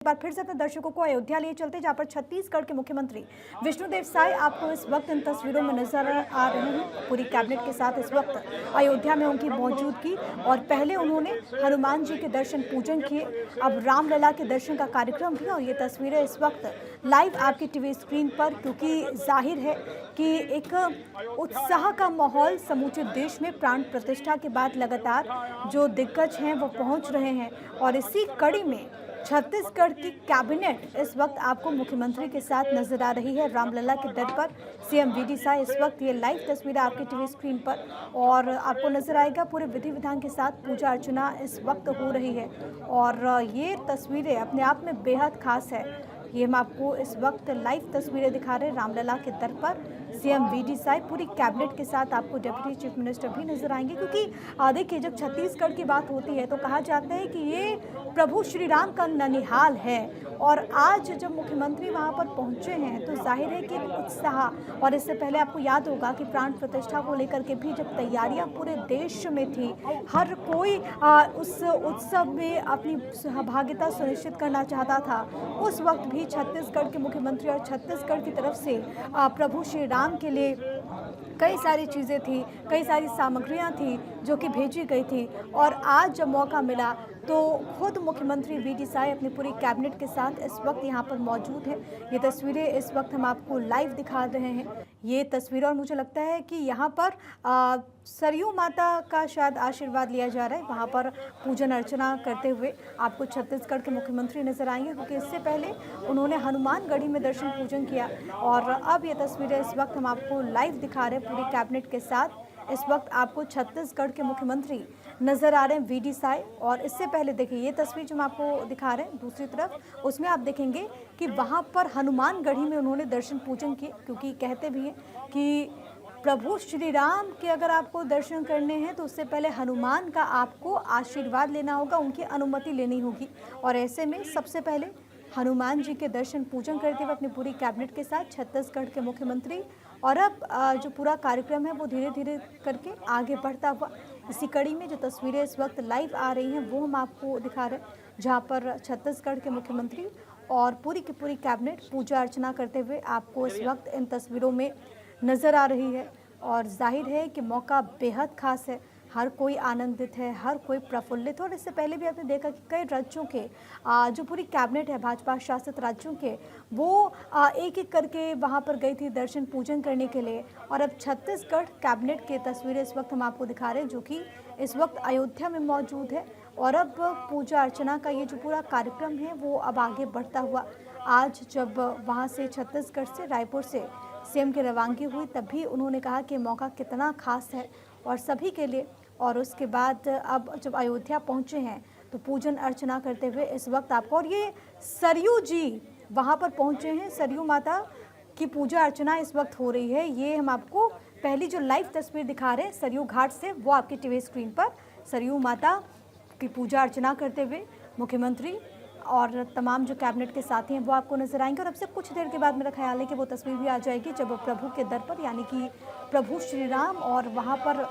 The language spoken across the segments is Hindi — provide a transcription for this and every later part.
एक बार फिर से अपने दर्शकों को अयोध्या लिए चलते, जहां पर छत्तीसगढ़ के मुख्यमंत्री विष्णुदेव साय आपको इस वक्त इन तस्वीरों में नजर आ रहे हैं। पूरी कैबिनेट के साथ इस वक्त अयोध्या में उनकी मौजूदगी, और पहले उन्होंने हनुमान जी के दर्शन पूजन किए, अब रामलला के दर्शन का कार्यक्रम भी। और ये तस्वीरें इस वक्त लाइव आपकी टीवी स्क्रीन पर, क्योंकि जाहिर है कि एक उत्साह का माहौल समूचे देश में प्राण प्रतिष्ठा के बाद लगातार जो दिग्गज हैं वो पहुंच रहे हैं। और इसी कड़ी में छत्तीसगढ़ की कैबिनेट इस वक्त आपको मुख्यमंत्री के साथ नजर आ रही है रामलला के दर पर। सीएम वीडी साय इस वक्त ये लाइव तस्वीर आपकी टीवी स्क्रीन पर, और आपको नजर आएगा पूरे विधि विधान के साथ पूजा अर्चना इस वक्त हो रही है। और ये तस्वीरें अपने आप में बेहद खास है। ये हम आपको इस वक्त लाइव तस्वीरें दिखा रहे हैं रामलला के दर पर। सीएम वीडी साय पूरी कैबिनेट के साथ आपको डिप्टी चीफ मिनिस्टर भी नजर आएंगे, क्योंकि देखिए, जब छत्तीसगढ़ की बात होती है तो कहा जाता है कि ये प्रभु श्री राम का ननिहाल है। और आज जब मुख्यमंत्री वहां पर पहुंचे हैं तो जाहिर है कि उत्साह, और इससे पहले आपको याद होगा कि प्राण प्रतिष्ठा को लेकर के भी जब तैयारियां पूरे देश में थी, हर कोई उस उत्सव में अपनी सहभागिता सुनिश्चित करना चाहता था। उस वक्त भी छत्तीसगढ़ के मुख्यमंत्री और छत्तीसगढ़ की तरफ से प्रभु श्री राम के लिए कई सारी चीज़ें थी, कई सारी सामग्रियां थी जो कि भेजी गई थी। और आज जब मौका मिला तो खुद मुख्यमंत्री वीडी साय अपनी पूरी कैबिनेट के साथ इस वक्त यहाँ पर मौजूद है। ये तस्वीरें इस वक्त हम आपको लाइव दिखा रहे हैं, ये तस्वीरें। और मुझे लगता है कि यहाँ पर सरयू माता का शायद आशीर्वाद लिया जा रहा है। वहाँ पर पूजन अर्चना करते हुए आपको छत्तीसगढ़ के मुख्यमंत्री नजर आएंगे, क्योंकि इससे पहले उन्होंने हनुमानगढ़ी में दर्शन पूजन किया। और अब ये तस्वीरें इस वक्त हम आपको लाइव दिखा रहे हैं पूरी कैबिनेट के साथ। इस वक्त आपको छत्तीसगढ़ के मुख्यमंत्री नजर आ रहे हैं वीडी साय। और इससे पहले देखिए, ये तस्वीर जो हम आपको दिखा रहे हैं दूसरी तरफ, उसमें आप देखेंगे कि वहाँ पर हनुमानगढ़ी में उन्होंने दर्शन पूजन किए, क्योंकि कहते भी हैं कि प्रभु श्री राम के अगर आपको दर्शन करने हैं तो उससे पहले हनुमान का आपको आशीर्वाद लेना होगा, उनकी अनुमति लेनी होगी। और ऐसे में सबसे पहले हनुमान जी के दर्शन पूजन करते हुए अपनी पूरी कैबिनेट के साथ छत्तीसगढ़ के मुख्यमंत्री। और अब जो पूरा कार्यक्रम है वो धीरे धीरे करके आगे बढ़ता हुआ, इसी कड़ी में जो तस्वीरें इस वक्त लाइव आ रही हैं वो हम आपको दिखा रहे हैं, जहां पर छत्तीसगढ़ के मुख्यमंत्री और पूरी की पूरी कैबिनेट पूजा अर्चना करते हुए आपको इस वक्त इन तस्वीरों में नज़र आ रही है। और जाहिर है कि मौका बेहद खास है, हर कोई आनंदित है, हर कोई प्रफुल्लित। और इससे पहले भी आपने देखा कि कई राज्यों के जो पूरी कैबिनेट है भाजपा शासित राज्यों के, वो एक एक करके वहां पर गई थी दर्शन पूजन करने के लिए। और अब छत्तीसगढ़ कैबिनेट की तस्वीरें इस वक्त हम आपको दिखा रहे हैं, जो कि इस वक्त अयोध्या में मौजूद है। और अब पूजा अर्चना का ये जो पूरा कार्यक्रम है वो अब आगे बढ़ता हुआ, आज जब वहाँ से छत्तीसगढ़ से रायपुर से सीएम की रवानगी हुई, तब भी उन्होंने कहा कि मौका कितना खास है और सभी के लिए। और उसके बाद अब जब अयोध्या पहुंचे हैं तो पूजन अर्चना करते हुए इस वक्त आपको, और ये सरयू जी वहां पर पहुंचे हैं, सरयू माता की पूजा अर्चना इस वक्त हो रही है। ये हम आपको पहली जो लाइव तस्वीर दिखा रहे हैं सरयू घाट से, वो आपकी टीवी स्क्रीन पर सरयू माता की पूजा अर्चना करते हुए मुख्यमंत्री और तमाम जो कैबिनेट के साथी हैं वो आपको नजर आएंगे। और अब से कुछ देर के बाद मेरा ख्याल है कि वो तस्वीर भी आ जाएगी, जब प्रभु के दर पर यानी कि प्रभु श्री राम और वहाँ पर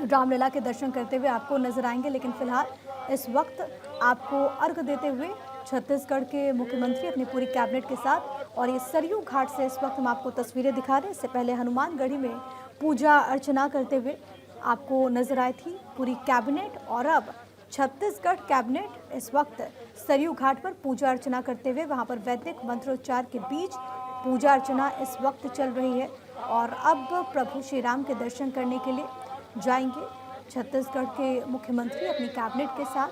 रामलला के दर्शन करते हुए आपको नजर आएंगे। लेकिन फिलहाल इस वक्त आपको अर्घ देते हुए छत्तीसगढ़ के मुख्यमंत्री अपनी पूरी कैबिनेट के साथ, और ये सरयू घाट से इस वक्त हम आपको तस्वीरें दिखा रहे हैं। इससे पहले हनुमानगढ़ी में पूजा अर्चना करते हुए आपको नजर आई थी पूरी कैबिनेट। और अब छत्तीसगढ़ कैबिनेट इस वक्त सरयू घाट पर पूजा अर्चना करते हुए वहां पर वैदिक मंत्रोच्चार के बीच पूजा अर्चना इस वक्त चल रही है। और अब प्रभु श्री राम के दर्शन करने के लिए जाएंगे छत्तीसगढ़ के मुख्यमंत्री अपनी कैबिनेट के साथ,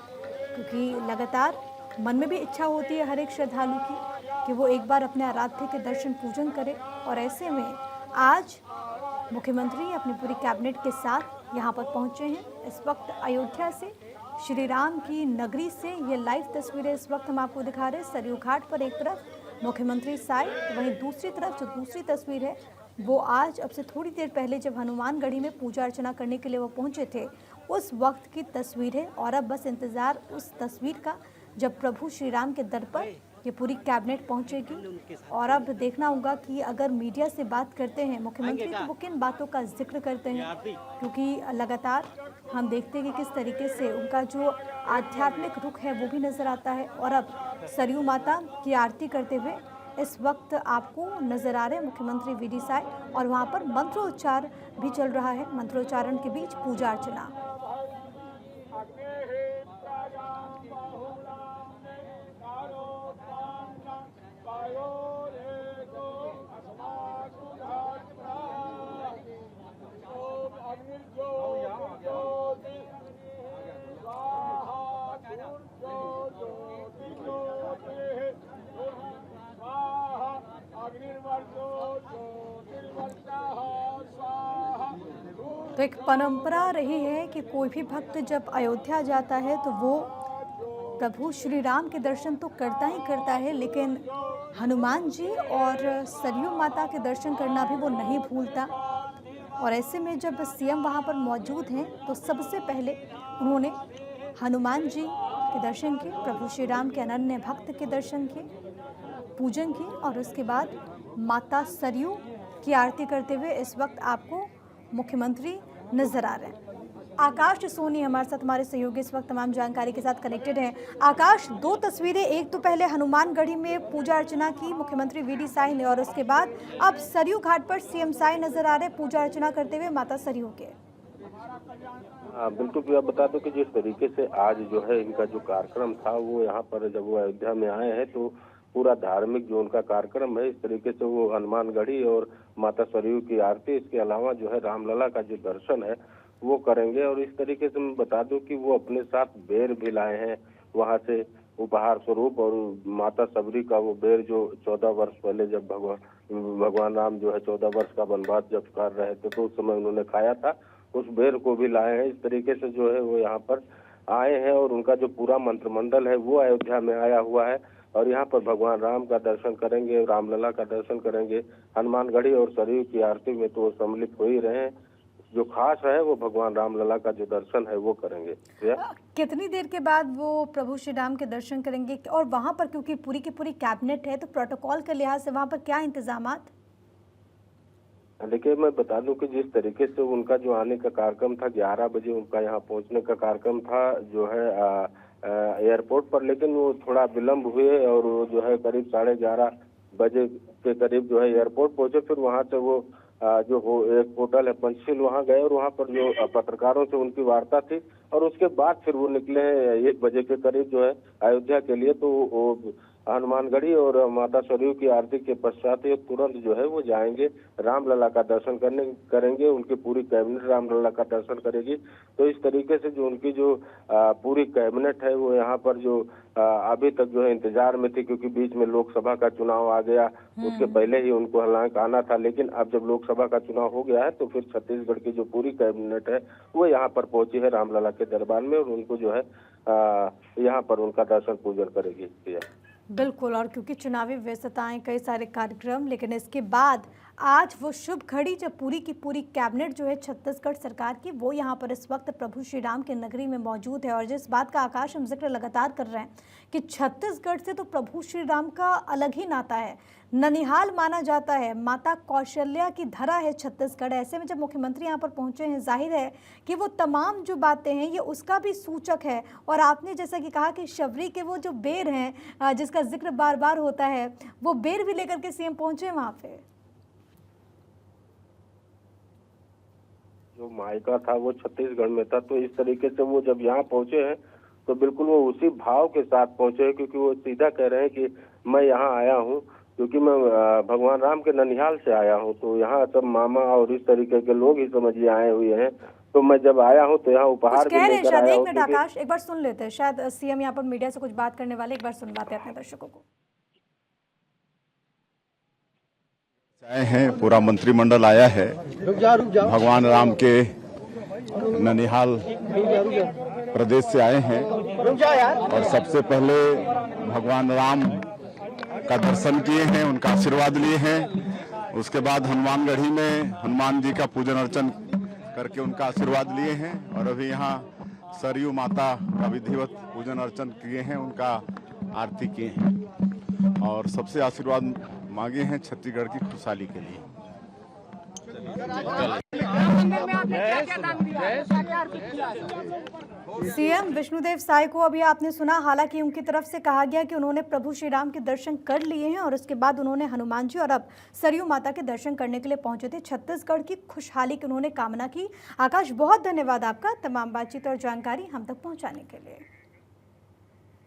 क्योंकि लगातार मन में भी इच्छा होती है हर एक श्रद्धालु की कि वो एक बार अपने आराध्य के दर्शन पूजन करे। और ऐसे में आज मुख्यमंत्री अपनी पूरी कैबिनेट के साथ यहाँ पर पहुँचे हैं। इस वक्त अयोध्या से, श्री राम की नगरी से ये लाइव तस्वीरें इस वक्त हम आपको दिखा रहे हैं। सरयू घाट पर एक तरफ मुख्यमंत्री साय, तो वहीं दूसरी तरफ जो दूसरी तस्वीर है वो आज अब से थोड़ी देर पहले जब हनुमानगढ़ी में पूजा अर्चना करने के लिए वो पहुंचे थे उस वक्त की तस्वीर है। और अब बस इंतज़ार उस तस्वीर का, जब प्रभु श्री राम के दर पर ये पूरी कैबिनेट पहुंचेगी। और अब देखना होगा कि अगर मीडिया से बात करते हैं मुख्यमंत्री तो वो किन बातों का जिक्र करते हैं, क्योंकि लगातार हम देखते हैं कि किस तरीके से उनका जो आध्यात्मिक रुख है वो भी नजर आता है। और अब सरयू माता की आरती करते हुए इस वक्त आपको नजर आ रहे हैं मुख्यमंत्री वीडी साय, और वहां पर मंत्रोच्चार भी चल रहा है। मंत्रोच्चारण के बीच पूजा अर्चना। तो एक परंपरा रही है कि कोई भी भक्त जब अयोध्या जाता है तो वो प्रभु श्री राम के दर्शन तो करता ही करता है, लेकिन हनुमान जी और सरयू माता के दर्शन करना भी वो नहीं भूलता। और ऐसे में जब सीएम वहाँ पर मौजूद हैं तो सबसे पहले उन्होंने हनुमान जी के दर्शन किए, प्रभु श्री राम के अनन्य भक्त के दर्शन किए, पूजन की, और उसके बाद माता सरयू की आरती करते हुए इस वक्त आपको मुख्यमंत्री नजर आ रहे हैं। आकाश सोनी हमारे साथ, हमारे सहयोगी इस वक्त तमाम जानकारी के साथ कनेक्टेड हैं। आकाश, दो तस्वीरें, एक तो पहले हनुमानगढ़ी में पूजा अर्चना की मुख्यमंत्री वीडी साय ने, और उसके बाद अब सरयू घाट पर सीएम साय नजर आ रहे हैं पूजा अर्चना करते हुए माता सरयू के। बिल्कुल भैया, बता दो कि जिस तरीके से आज जो है इनका जो कार्यक्रम था वो यहाँ पर जब वो अयोध्या में आए हैं तो पूरा धार्मिक जो उनका कार्यक्रम है, इस तरीके से वो हनुमानगढ़ी और माता सरयू की आरती, इसके अलावा जो है रामलला का जो दर्शन है वो करेंगे। और इस तरीके से मैं बता दूं कि वो अपने साथ बेर भी लाए हैं वहां से उपहार स्वरूप, और माता सबरी का वो बेर जो 14 वर्ष पहले जब भगवान राम जो है 14 वर्ष का वनवास जब कर रहे थे तो उस समय उन्होंने खाया था, उस बेर को भी लाए हैं। इस तरीके से जो है वो यहाँ पर आए हैं और उनका जो पूरा मंत्रिमंडल है वो अयोध्या में आया हुआ है और यहाँ पर भगवान राम का दर्शन करेंगे, रामलला का दर्शन करेंगे। हनुमानगढ़ी और सरयू की आरती में तो सम्मिलित हो ही रहे हैं। जो खास है वो भगवान रामलला का जो दर्शन है वो करेंगे। कितनी देर के बाद वो प्रभु श्री राम के दर्शन करेंगे, और वहाँ पर क्योंकि पूरी की पूरी कैबिनेट है तो प्रोटोकॉल के लिहाज से वहाँ पर क्या इंतजामात? देखिए, मैं बता दूं कि जिस तरीके से उनका जो आने का कार्यक्रम था, 11 बजे उनका यहाँ पहुँचने का कार्यक्रम था जो है एयरपोर्ट पर, लेकिन वो थोड़ा विलम्ब हुए और वो जो है करीब 11:30 बजे के करीब जो है एयरपोर्ट पहुंचे। फिर वहां से वो जो एक होटल है पंचशील, वहां गए और वहां पर जो पत्रकारों से उनकी वार्ता थी और उसके बाद फिर वो निकले हैं 1 बजे के करीब जो है अयोध्या के लिए। तो वो हनुमानगढ़ी और माता सरयू की आरती के पश्चात ये तुरंत जो है वो जाएंगे, रामलला का दर्शन करेंगे। उनकी पूरी कैबिनेट रामलला का दर्शन करेगी। तो इस तरीके से जो उनकी जो पूरी कैबिनेट है वो यहाँ पर जो अभी तक जो है इंतजार में थी, क्योंकि बीच में लोकसभा का चुनाव आ गया, उसके पहले ही उनको हालांकि आना था, लेकिन अब जब लोकसभा का चुनाव हो गया है तो फिर छत्तीसगढ़ की जो पूरी कैबिनेट है वो यहाँ पर पहुंची है रामलला के दरबार में और उनको जो है यहाँ पर उनका दर्शन पूजन करेगी। बिल्कुल, और क्योंकि चुनावी व्यस्तताएं, कई सारे कार्यक्रम, लेकिन इसके बाद आज वो शुभ घड़ी जब पूरी की पूरी कैबिनेट जो है छत्तीसगढ़ सरकार की वो यहाँ पर इस वक्त प्रभु श्री राम के नगरी में मौजूद है। और जिस बात का आकाश हम जिक्र लगातार कर रहे हैं कि छत्तीसगढ़ से तो प्रभु श्री राम का अलग ही नाता है, ननिहाल माना जाता है, माता कौशल्या की धरा है छत्तीसगढ़। ऐसे में जब मुख्यमंत्री यहाँ पर पहुंचे हैं, जाहिर है कि वो तमाम जो बातें हैं ये उसका भी सूचक है। और आपने जैसा कि कहा कि शबरी के वो जो बेर हैं जिसका जिक्र बार बार होता है, वो बेर भी लेकर के सीएम पहुंचे वहाँ पे। जो मायका था वो छत्तीसगढ़ में था, तो इस तरीके से वो जब यहाँ पहुंचे हैं तो बिल्कुल वो उसी भाव के साथ पहुंचे हैं, क्योंकि वो सीधा कह रहे हैं कि मैं यहाँ आया हूँ क्योंकि मैं भगवान राम के ननिहाल से आया हूँ। तो यहाँ सब मामा और इस तरीके के लोग ही समझिए आए हुए हैं, तो मैं जब आया हूँ तो यहाँ उपहार भी लेकर आया हूँ। एक मिनट आकाश, एक बार सुन लेते हैं, शायद सीएम यहाँ पर मीडिया से कुछ बात करने वाले, एक बार सुनवाते हैं अपने दर्शकों को। आए हैं, पूरा मंत्रिमंडल आया है भगवान राम के ननिहाल प्रदेश से आए हैं और सबसे पहले भगवान राम का दर्शन किए हैं, उनका आशीर्वाद लिए हैं। उसके बाद हनुमानगढ़ी में हनुमान जी का पूजन अर्चन करके उनका आशीर्वाद लिए हैं और अभी यहाँ सरयू माता का विधिवत पूजन अर्चन किए हैं, उनका आरती किए हैं। और सबसे आशीर्वाद मांगे हैं छत्तीसगढ़ की खुशहाली के लिए। सीएम विष्णुदेव साय को अभी आपने सुना। हालांकि उनकी तरफ से कहा गया कि उन्होंने प्रभु श्री राम के दर्शन कर लिए हैं और उसके बाद उन्होंने हनुमान जी और अब सरयू माता के दर्शन करने के लिए पहुंचे थे। छत्तीसगढ़ की खुशहाली की उन्होंने कामना की। आकाश, बहुत धन्यवाद आपका तमाम बातचीत और जानकारी हम तक पहुंचाने के लिए।